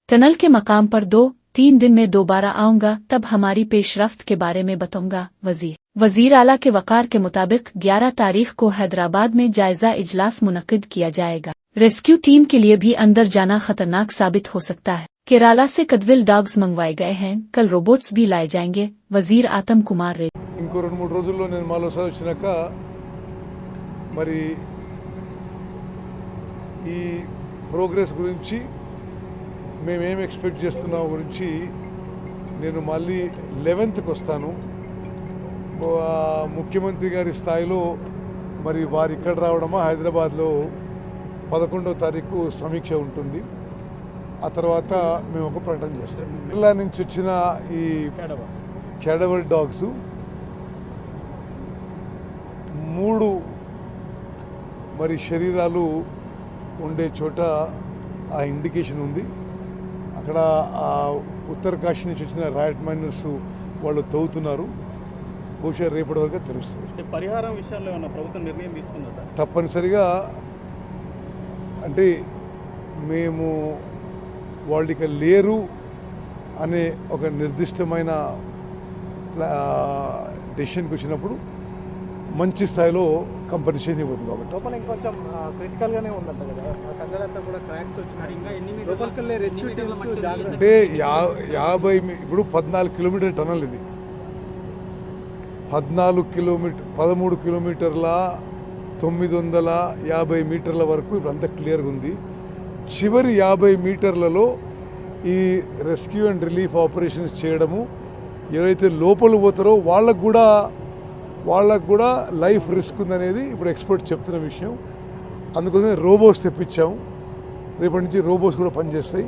Tunnel के मकाम पर 2-3 दिन में दोबारा आऊंगा, तब हमारी पेशरफ्त के बारे में बताऊंगा। वजीर आला के वकार के मुताबिक 11 तारीख को हैदराबाद में जायजा इजलास मुनक्किद किया जाएगा। रेस्क्यू टीम के लिए भी अंदर जाना खतरनाक साबित हो सकता है। केरला से कदविल डॉग्स मंगवाए गए हैं, कल रोबोट्स भी लाए जाएंगे। वजीर आतम कुमार रेड्डी ఇంకో 2-3 రోజుల్లో నేను మాలోసారి వచ్చినాక మరి ఈ ప్రోగ్రెస్ గురించి మేమేం ఎక్స్పెక్ట్ చేస్తున్నాం గురించి నేను మళ్ళీ 11th వస్తాను. ముఖ్యమంత్రి గారి స్థాయిలో మరి వారు ఇక్కడ రావడమా, హైదరాబాద్లో 11వ తారీఖు సమీక్ష ఉంటుంది. ఆ తర్వాత మేము ఒక ప్రకటన చేస్తాం. కేరళ నుంచి వచ్చిన ఈ క్యాడవర్ డాగ్స్ 3 మరి శరీరాలు ఉండే చోట ఆ ఇండికేషన్ ఉంది. అక్కడ ఆ ఉత్తరకాశీ నుంచి వచ్చిన ర్యాట్ మైనర్స్ వాళ్ళు తవ్వుతున్నారు. బహుశా రేపటి వరకు తెలుస్తుంది. పరిహారం విషయాల్లో ఏమైనా ప్రభుత్వం నిర్ణయం తీసుకుందా? తప్పనిసరిగా అంటే మేము వాళ్ళు ఇక లేరు అనే ఒక నిర్దిష్టమైన డెసిషన్కి వచ్చినప్పుడు మంచి స్థాయిలో కంపెన్సేషన్ ఇవ్వదు. కాబట్టి లోపల ఇంకొంచెం క్రిటికల్గానే ఉందంట కదా, కంగడంతా కూడా క్రాక్స్ వచ్చినాయి. ఇంకా ఎన్ని లోపలికి వెళ్ళే రెస్క్యూ టీమ్స్ జాగ్రత్త అంటే 50 ఇప్పుడు 14 కిలోమీటర్ టనల్ ఇది. 13 కిలోమీటర్ల 950 మీటర్ల వరకు ఇప్పుడు అంతా క్లియర్గా ఉంది. చివరి 50 మీటర్లలో ఈ రెస్క్యూ అండ్ రిలీఫ్ ఆపరేషన్స్ చేయడము, ఎవరైతే లోపల పోతారో వాళ్ళకు కూడా లైఫ్ రిస్క్ ఉందనేది ఇప్పుడు ఎక్స్పర్ట్ చెప్తున్న విషయం. అందుకోసమే రోబోట్స్ తెప్పించాము. రేపటి నుంచి రోబోట్స్ కూడా పనిచేస్తాయి.